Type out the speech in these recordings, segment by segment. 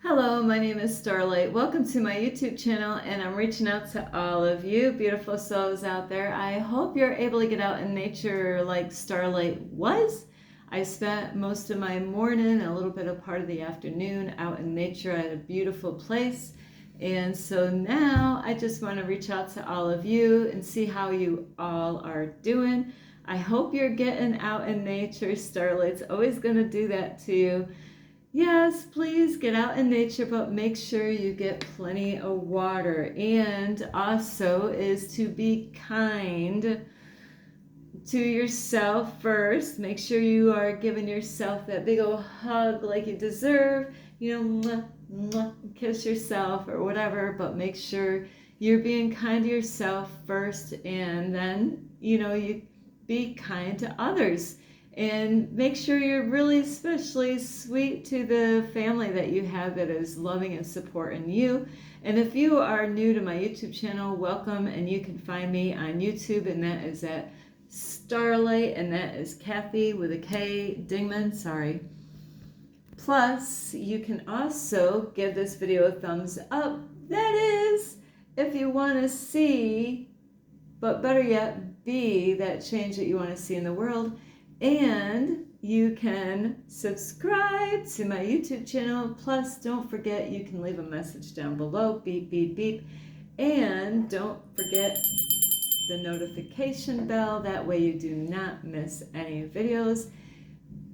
Hello, my name is Starlight. Welcome to my YouTube channel, and I'm reaching out to all of you beautiful souls out there. I hope you're able to get out in nature like Starlight was. I spent most of my morning, a little bit of part of the afternoon out in nature at a beautiful place. And so now I just want to reach out to all of you and see how you all are doing. I hope you're getting out in nature. Starlight's always going to do that to you. Yes, please get out in nature, but make sure you get plenty of water. And also is to be kind to yourself first. Make sure you are giving yourself that big old hug like you deserve. Mwah, mwah, kiss yourself or whatever, but make sure you're being kind to yourself first, and then, you be kind to others. And make sure you're really especially sweet to the family that you have that is loving and supporting you. And if you are new to my YouTube channel, welcome, and you can find me on YouTube, and that is at Starlight, and that is Kathy with a K, Dingman, sorry. Plus, you can also give this video a thumbs up. That is, if you want to see, but better yet, be that change that you want to see in the world. And you can subscribe to my YouTube channel. Plus, don't forget, you can leave a message down below, beep, beep, beep. And don't forget the notification bell. That way you do not miss any videos.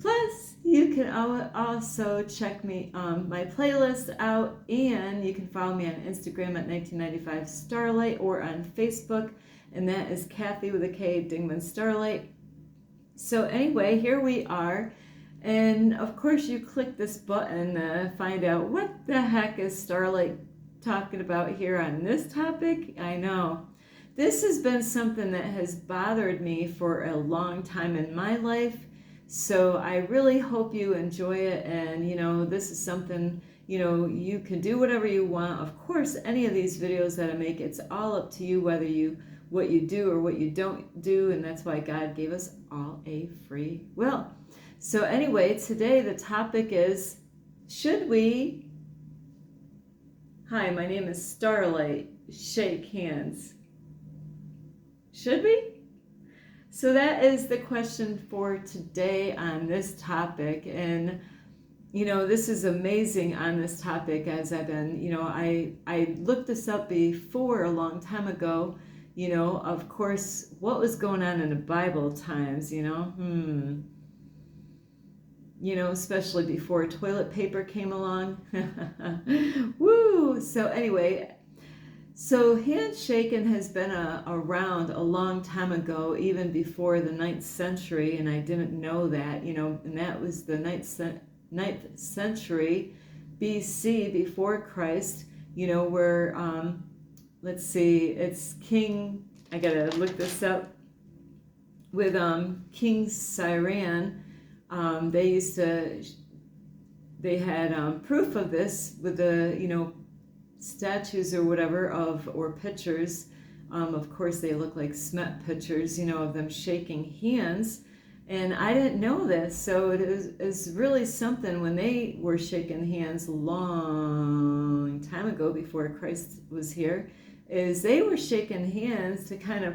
Plus, you can also check me my playlist out, and you can follow me on Instagram at 1995 Starlight, or on Facebook, and that is Kathy with a K, Dingman Starlight. So anyway, here we are, and of course you click this button to find out what the heck is Starlight talking about here on this topic. I know this has been something that has bothered me for a long time in my life, so I really hope you enjoy it. And this is something, you can do whatever you want. Of course, any of these videos that I make, it's all up to you whether what you do or what you don't do, and that's why God gave us all a free will. So anyway, today the topic is, should we, hi, my name is Starlight, shake hands? Should we? So that is the question for today on this topic. And this is amazing on this topic, as I've been, I looked this up before a long time ago. Of course, what was going on in the Bible times, especially before toilet paper came along. Woo! So anyway, so handshaking has been around a long time ago, even before the 9th century, and I didn't know that, and that was the 9th century BC, before Christ, where, let's see, it's King, I gotta look this up, with King Cyrene. They had proof of this with the, statues or whatever or pictures. Of course, they look like cement pictures, of them shaking hands. And I didn't know this, so it is really something when they were shaking hands a long time ago, before Christ was here, is they were shaking hands to kind of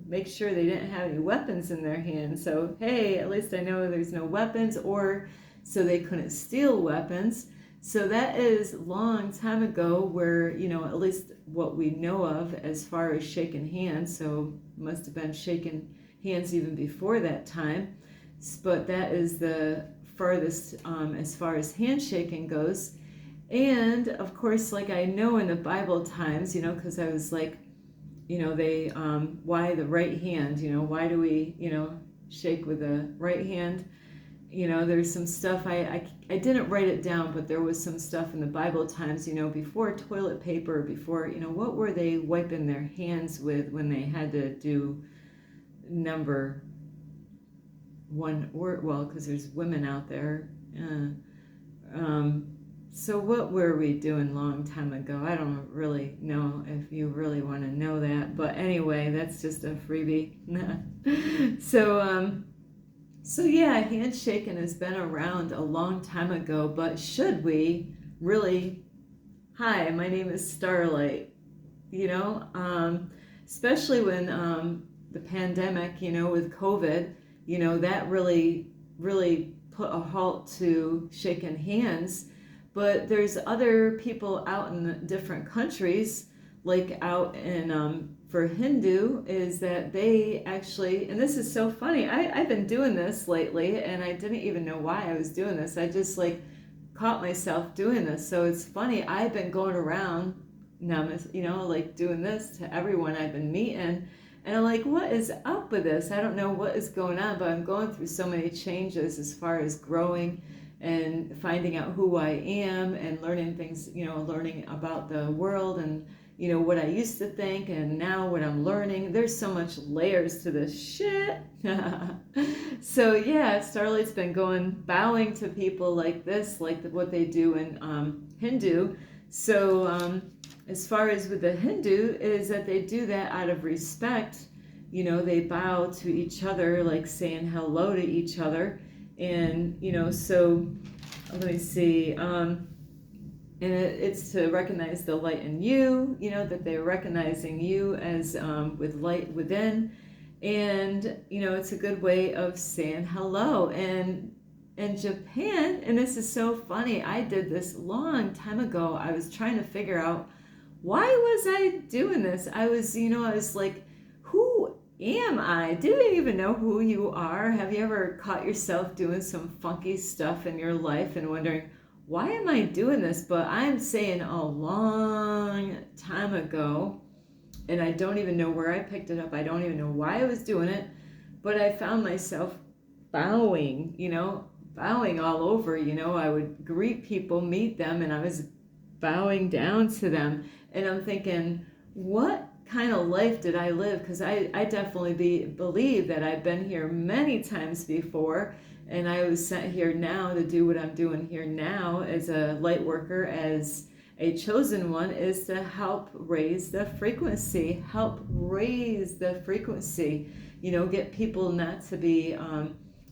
make sure they didn't have any weapons in their hands. So, hey, at least I know there's no weapons, or so they couldn't steal weapons. So that is a long time ago, where, at least what we know of as far as shaking hands. So must have been shaking hands even before that time. But that is the farthest as far as handshaking goes. And of course, like I know in the Bible times, because I was like, they, why the right hand, why do we, shake with the right hand? There's some stuff, I didn't write it down, but there was some stuff in the Bible times, before toilet paper, before, what were they wiping their hands with when they had to do number one, or, well, because there's women out there. So what were we doing long time ago? I don't really know if you really want to know that, but anyway, that's just a freebie. So yeah, handshaking has been around a long time ago, but should we really, hi, my name is Starlight, especially when the pandemic, with COVID, that really put a halt to shaking hands. But there's other people out in the different countries, like out in, for Hindu, is that they actually, and this is so funny, I've been doing this lately, and I didn't even know why I was doing this. I just like caught myself doing this. So it's funny, I've been going around now, like doing this to everyone I've been meeting. And I'm like, what is up with this? I don't know what is going on, but I'm going through so many changes as far as growing and finding out who I am and learning things, learning about the world and, what I used to think and now what I'm learning. There's so much layers to this shit. So yeah, Starlight's been bowing to people like this, like what they do in Hindu. So as far as with the Hindu is that they do that out of respect. They bow to each other, like saying hello to each other. And, so let me see. And it's to recognize the light in you, that they're recognizing you as with light within. And, it's a good way of saying hello. And in Japan, and this is so funny, I did this long time ago. I was trying to figure out, why was I doing this? I was like, who am I? Do you even know who you are? Have you ever caught yourself doing some funky stuff in your life and wondering, why am I doing this? But I'm saying a long time ago, and I don't even know where I picked it up. I don't even know why I was doing it, but I found myself bowing, bowing all over. I would greet people, meet them, and I was bowing down to them. And I'm thinking, what kind of life did I live? Because I definitely believe that I've been here many times before, and I was sent here now to do what I'm doing here now as a light worker, as a chosen one, is to help raise the frequency, get people not to be,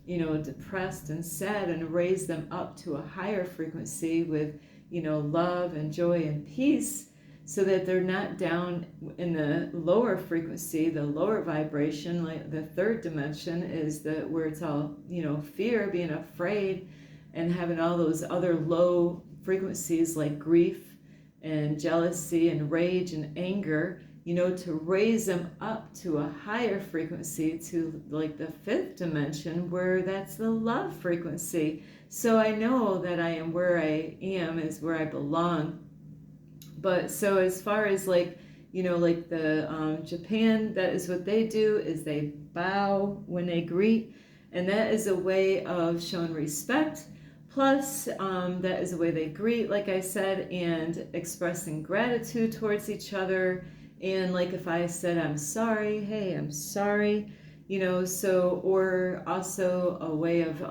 depressed and sad, and raise them up to a higher frequency with, love and joy and peace, so that they're not down in the lower frequency, the lower vibration. Like the third dimension is where it's all, fear, being afraid, and having all those other low frequencies like grief and jealousy and rage and anger, to raise them up to a higher frequency, to like the fifth dimension, where that's the love frequency. So I know that I am where I am, is where I belong. But so as far as like, like the Japan, that is what they do, is they bow when they greet. And that is a way of showing respect. Plus, that is the way they greet, like I said, and expressing gratitude towards each other. And like if I said, I'm sorry, hey, I'm sorry, so, or also a way of,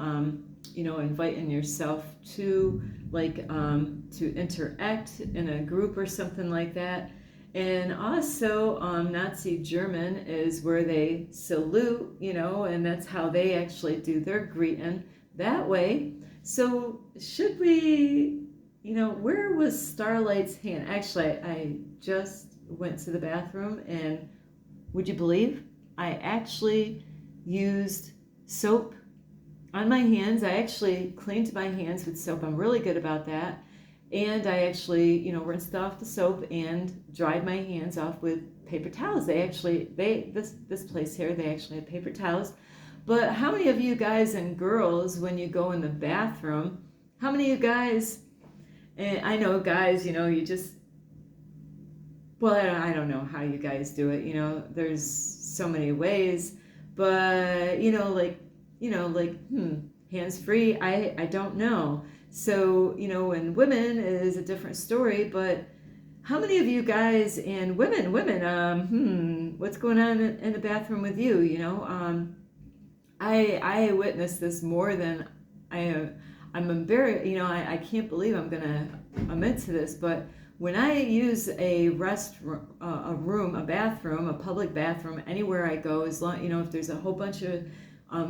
inviting yourself to like, to interact in a group or something like that. And also, Nazi German is where they salute, and that's how they actually do their greeting that way. So should we, where was Starlight's hand? Actually, I just went to the bathroom, and would you believe I actually used soap on my hands. I actually cleaned my hands with soap. I'm really good about that. And I actually, rinsed off the soap and dried my hands off with paper towels. This place here, they actually have paper towels. But how many of you guys and girls, when you go in the bathroom, how many of you guys, and I know guys, you just, well, I don't know how you guys do it, there's so many ways, but, hands free, I don't know. So, and women is a different story, but how many of you guys and women, what's going on in the bathroom with you, I witnessed this more than I'm embarrassed, I can't believe I'm into this, but when I use a bathroom, a public bathroom, anywhere I go, as long, if there's a whole bunch of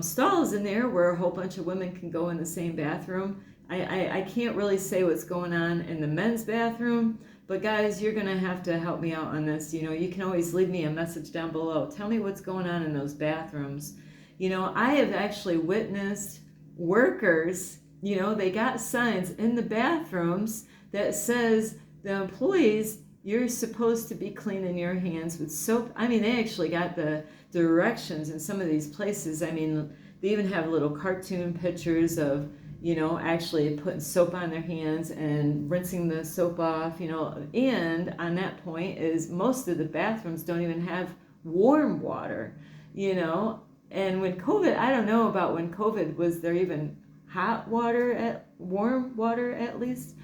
stalls in there where a whole bunch of women can go in the same bathroom, I can't really say what's going on in the men's bathroom, but guys, you're going to have to help me out on this. You know, you can always leave me a message down below. Tell me what's going on in those bathrooms. You know, I have actually witnessed workers, you know, they got signs in the bathrooms that says the employees, you're supposed to be cleaning your hands with soap. I mean, they actually got the directions in some of these places. I mean, they even have little cartoon pictures of, you know, actually putting soap on their hands and rinsing the soap off, you know. And on that point is most of the bathrooms don't even have warm water, you know. And when COVID, I don't know about when COVID, was there even hot water, warm water at least?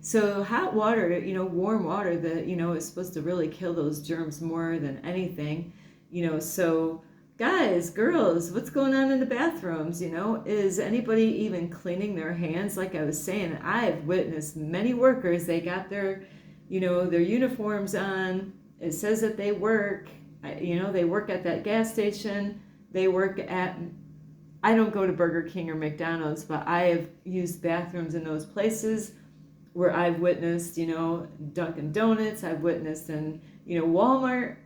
So hot water, you know, warm water, that, you know, is supposed to really kill those germs more than anything, you know. So guys, girls, what's going on in the bathrooms? You know, is anybody even cleaning their hands? Like I was saying, I've witnessed many workers, they got their, you know, their uniforms on. It says that they work, you know, they work at that gas station. They work at, I don't go to Burger King or McDonald's, but I have used bathrooms in those places where I've witnessed, you know, Dunkin' Donuts. I've witnessed in, you know, Walmart.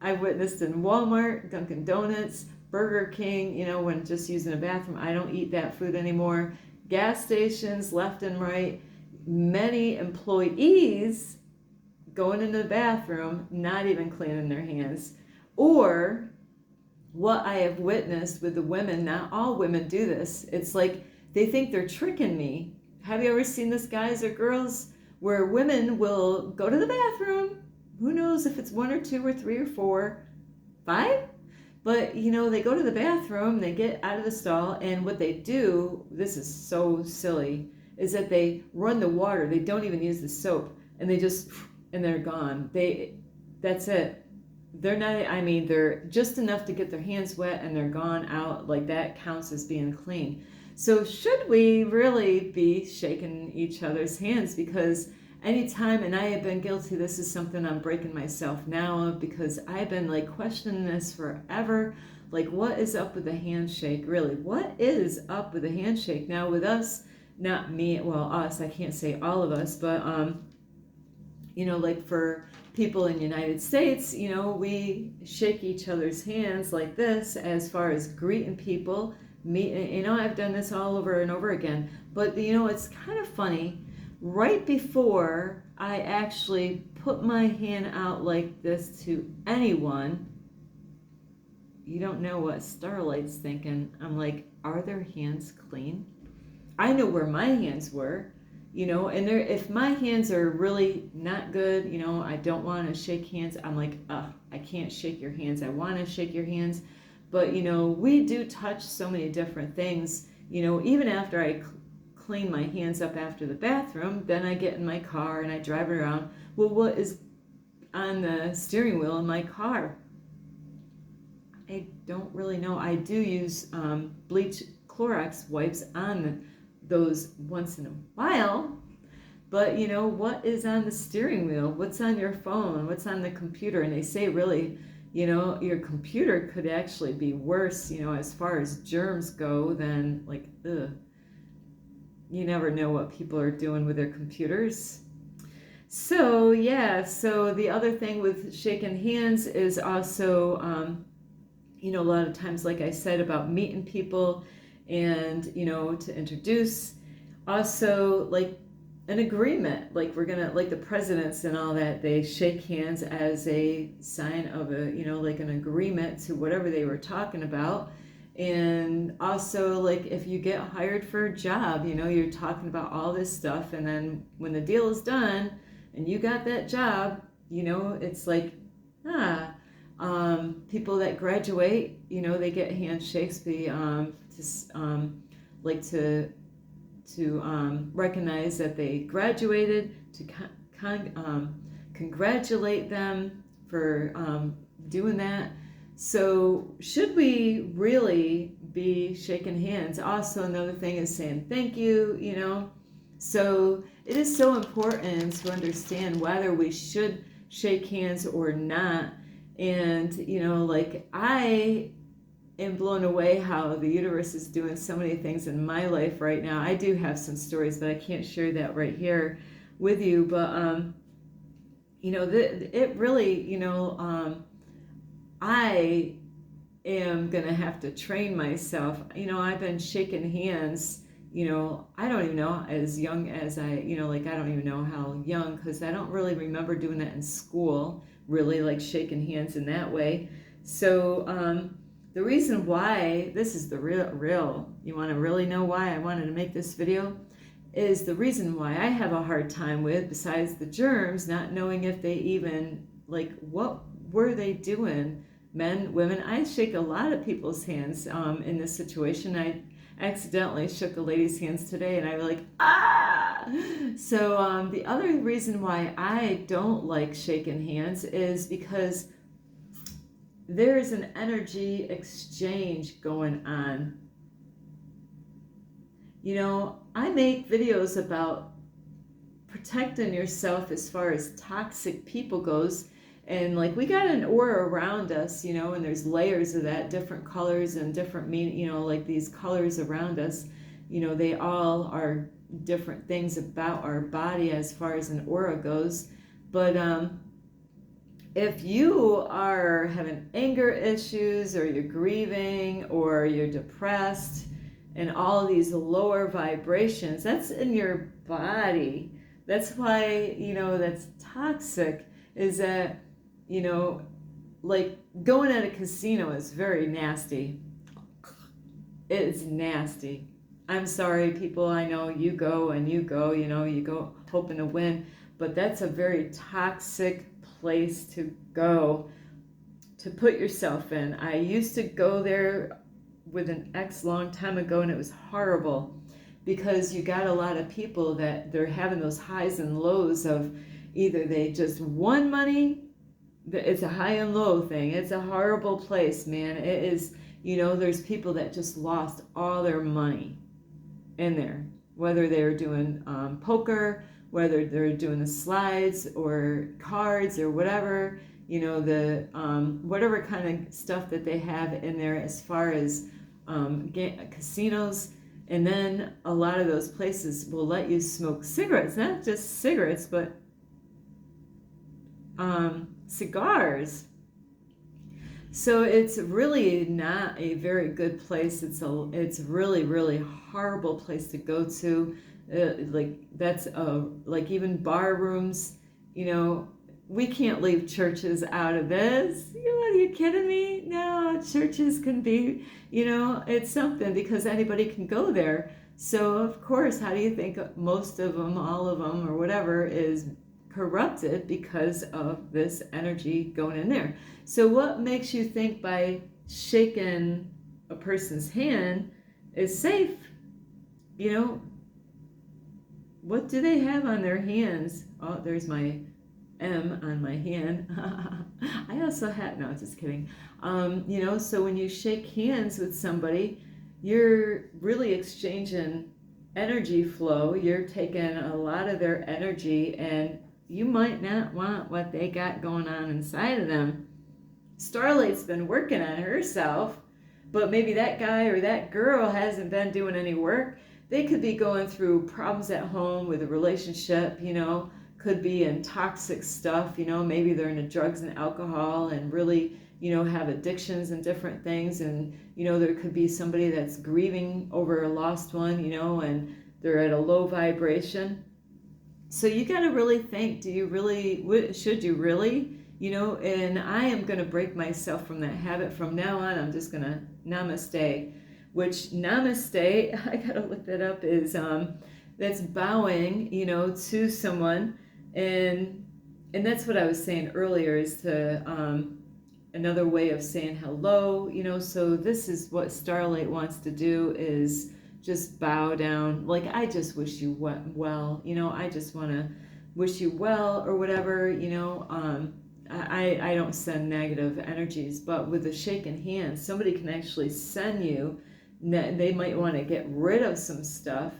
I've witnessed in Walmart, Dunkin' Donuts, Burger King, you know, when just using a bathroom. I don't eat that food anymore. Gas stations, left and right. Many employees going into the bathroom, not even cleaning their hands. Or what I have witnessed with the women, not all women do this. It's like they think they're tricking me. Have you ever seen this, guys or girls, where women will go to the bathroom? Who knows if it's 1 or 2 or 3 or 4, 5? But, you know, they go to the bathroom, they get out of the stall, and what they do, this is so silly, is that they run the water. They don't even use the soap, and they just, and they're gone. That's it. They're not, I mean, they're just enough to get their hands wet, and they're gone out. Like, that counts as being clean. So should we really be shaking each other's hands? Because anytime, and I have been guilty, this is something I'm breaking myself now of, because I've been like questioning this forever. Like, what is up with the handshake? Really, what is up with the handshake? Now with us, not me, well, us, I can't say all of us, but you know, like for people in the United States, you know, we shake each other's hands like this as far as greeting people. You know, I've done this all over and over again, but you know, it's kind of funny. Right before I actually put my hand out like this to anyone, you don't know what Starlight's thinking. I'm like, are their hands clean? I know where my hands were, you know, and if my hands are really not good, you know, I don't want to shake hands. I'm like, I can't shake your hands. I want to shake your hands. But, you know, we do touch so many different things, you know, even after I clean my hands up after the bathroom, then I get in my car and I drive it around. Well, what is on the steering wheel in my car? I don't really know. I do use bleach Clorox wipes on those once in a while, but you know, what is on the steering wheel? What's on your phone? What's on the computer? And they say really, you know, your computer could actually be worse, you know, as far as germs go than like, ugh. You never know what people are doing with their computers. So yeah, so the other thing with shaking hands is also, you know, a lot of times, like I said, about meeting people and, you know, to introduce. Also, like an agreement, like we're gonna, like the presidents and all that, they shake hands as a sign of a, you know, like an agreement to whatever they were talking about. And also, like if you get hired for a job, you know, you're talking about all this stuff, and then when the deal is done and you got that job, you know, it's like, people that graduate, you know, they get handshakes, like to recognize that they graduated, to congratulate them for doing that. So should we really be shaking hands? Also, another thing is saying thank you, you know. So it is so important to understand whether we should shake hands or not. And, you know, like I am blown away how the universe is doing so many things in my life right now. I do have some stories, but I can't share that right here with you. But it really, I am gonna have to train myself. I've been shaking hands. I don't even know, as young as I don't even know how young, because I don't really remember doing that in school, really, like shaking hands in that way. So the reason why, this is the real, you want to really know why I wanted to make this video, is the reason why I have a hard time with, besides the germs, not knowing if they even, like, what were they doing, men, women. I shake a lot of people's hands in this situation. I accidentally shook a lady's hands today, and I was like, ah! So the other reason why I don't like shaking hands is because there is an energy exchange going on. I make videos about protecting yourself as far as toxic people goes, and like, we got an aura around us, and there's layers of that, different colors and different like these colors around us, they all are different things about our body as far as an aura goes. But if you are having anger issues, or you're grieving, or you're depressed, and all these lower vibrations, that's in your body. That's why, that's toxic, is that, like, going at a casino is very nasty. It's nasty. I'm sorry, people, I know you go and you go, you go hoping to win, but that's a very toxic place to go to put yourself in. I used to go there with an ex long time ago, and it was horrible, because you got a lot of people that they're having those highs and lows of, either they just won money. It's a high and low thing. It's a horrible place, man. It is, there's people that just lost all their money in there, whether they're doing poker, whether they're doing the slides or cards or whatever, the whatever kind of stuff that they have in there as far as casinos. And then a lot of those places will let you smoke cigarettes, not just cigarettes, but cigars. So it's really not a very good place. It's really, really horrible place to go to. Like even bar rooms, we can't leave churches out of this. Are you kidding me? No, churches can be, it's something, because anybody can go there. So of course, how do you think most of them, all of them, or whatever, is corrupted because of this energy going in there? So what makes you think by shaking a person's hand is safe? What do they have on their hands? Oh, there's my M on my hand. I also had, no, just kidding. So when you shake hands with somebody, you're really exchanging energy flow. You're taking a lot of their energy, and you might not want what they got going on inside of them. Starlight's been working on herself, but maybe that guy or that girl hasn't been doing any work. They could be going through problems at home with a relationship, could be in toxic stuff, maybe they're into drugs and alcohol and really, have addictions and different things. And, there could be somebody that's grieving over a lost one, and they're at a low vibration. So you got to really think, should you really, and I am going to break myself from that habit. From now on, I'm just going to namaste, which namaste, I got to look that up, is that's bowing, to someone. And that's what I was saying earlier, is to another way of saying hello, so this is what Starlight wants to do, is just bow down. Like, I just wish you well, I just want to wish you well, or whatever, I don't send negative energies, but with a shaken hand, somebody can actually send you, they might want to get rid of some stuff,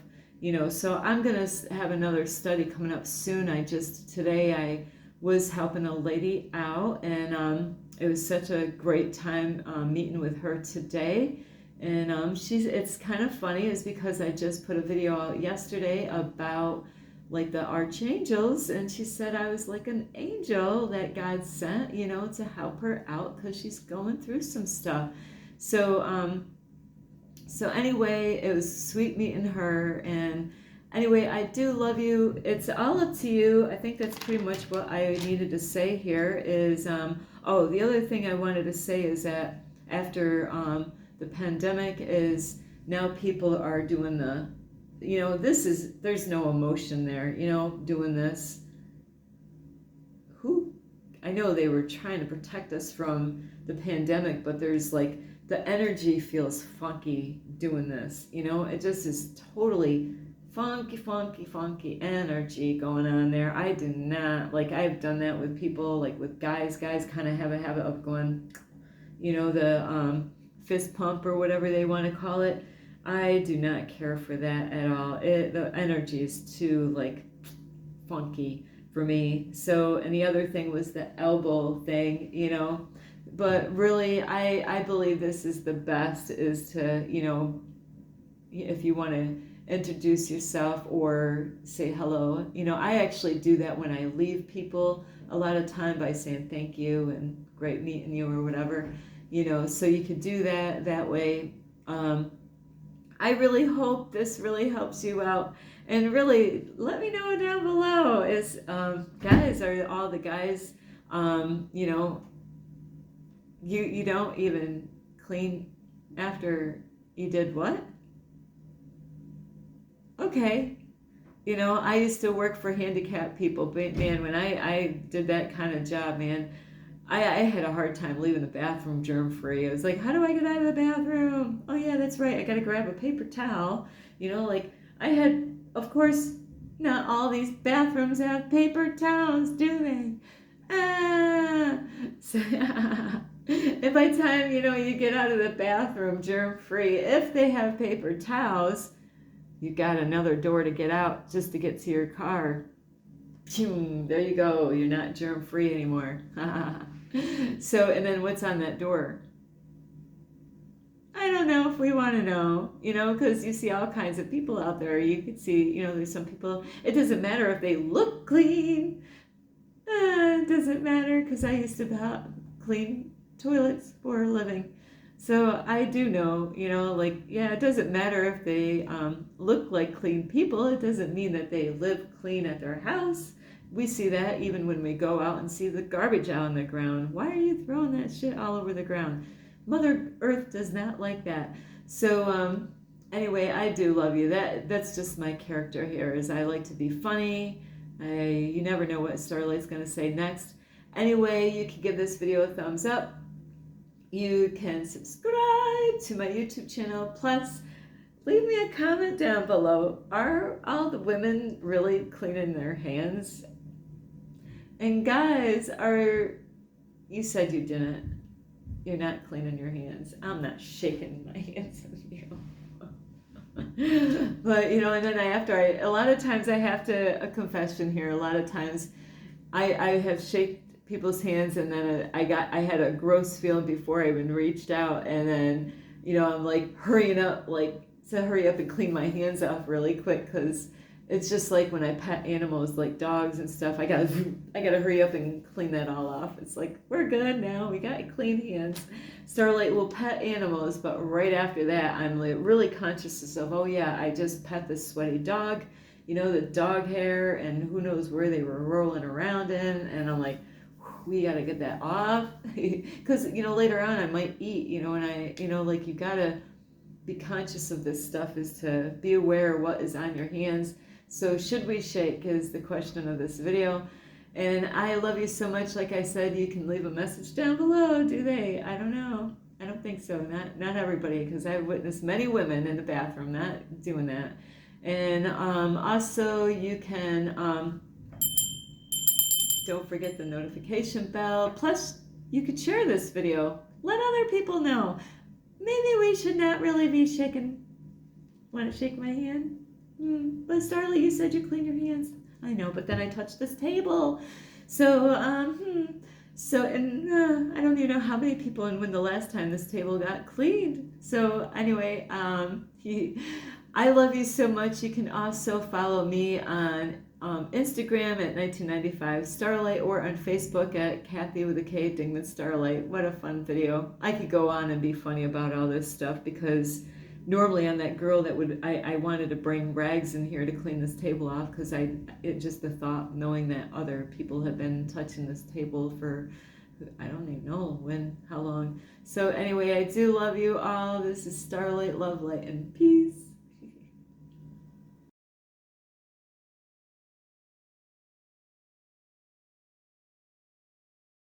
so I'm going to have another study coming up soon. Today I was helping a lady out, and it was such a great time meeting with her today. And it's kind of funny is because I just put a video out yesterday about like the archangels, and she said I was like an angel that God sent, you know, to help her out because she's going through some stuff. So anyway, it was sweet meeting her, and anyway, I do love you. It's all up to you. I think that's pretty much what I needed to say here is, oh, the other thing I wanted to say is that after the pandemic is now people are doing the, you know, there's no emotion there, you know, doing this. I know they were trying to protect us from the pandemic, but there's like, the energy feels funky doing this, you know, it just is totally funky energy going on there. I do not, like, I've done that with people, like with guys kind of have a habit of going, you know, the fist pump or whatever they want to call it. I do not care for that at all. The energy is too like funky for me. So, and the other thing was the elbow thing, you know, but really I believe this is the best, is to, you know, if you want to introduce yourself or say hello, you know, I actually do that when I leave people a lot of time by saying thank you and great meeting you or whatever, you know, so you could do that way. I really hope this really helps you out, and really let me know down below is, guys, are all the guys, you know, you don't even clean after you did what? Okay. You know, I used to work for handicapped people, but man, when I did that kind of job, man, I had a hard time leaving the bathroom germ-free. I was like, how do I get out of the bathroom? Oh yeah, that's right, I gotta grab a paper towel. You know, like, I had, of course, not all these bathrooms have paper towels, do they? So, and by the time, you know, you get out of the bathroom germ-free, if they have paper towels, you got another door to get out just to get to your car. There you go. You're not germ-free anymore. So, and then what's on that door? I don't know if we want to know, you know, because you see all kinds of people out there. You could see, you know, there's some people, it doesn't matter if they look clean. It doesn't matter, because I used to clean toilets for a living. So I do know, you know, like, yeah, it doesn't matter if they look like clean people. It doesn't mean that they live clean at their house. We see that even when we go out and see the garbage out on the ground. Why are you throwing that shit all over the ground? Mother Earth does not like that. So anyway, I do love you. That's just my character here, is I like to be funny. You never know what Starlight's going to say next. Anyway, you can give this video a thumbs up. You can subscribe to my YouTube channel. Plus, leave me a comment down below. Are all the women really cleaning their hands? And guys, you said you didn't. You're not cleaning your hands. I'm not shaking my hands with you. But, you know, and then a lot of times I have to, a confession here, a lot of times I have shaked people's hands, and then I had a gross feeling before I even reached out, and then, you know, I'm like hurrying up, like to hurry up and clean my hands off really quick, because it's just like when I pet animals like dogs and stuff, I gotta hurry up and clean that all off. It's like, we're good now, we got clean hands. Starlight will pet animals, but right after that I'm like really conscious of, oh yeah, I just pet this sweaty dog, you know, the dog hair and who knows where they were rolling around in, and I'm like, we got to get that off, because, you know, later on I might eat, you know, and you know, like, you got to be conscious of this stuff, is to be aware of what is on your hands. So should we shake is the question of this video. And I love you so much. Like I said, you can leave a message down below. Do they? I don't know. I don't think so. Not everybody, because I've witnessed many women in the bathroom not doing that. And also you can don't forget the notification bell. Plus, you could share this video. Let other people know. Maybe we should not really be shaking. Want to shake my hand? But Starlight, you said you clean your hands. I know, but then I touched this table. So, So, and I don't even know how many people and when the last time this table got cleaned. So anyway, I love you so much. You can also follow me on Instagram at 1995 Starlight or on Facebook at Kathy with a K Dingman Starlight. What a fun video. I could go on and be funny about all this stuff because normally I'm that girl that I wanted to bring rags in here to clean this table off because it just the thought knowing that other people have been touching this table for I don't even know how long. So anyway, I do love you all. This is Starlight, love, light, and peace.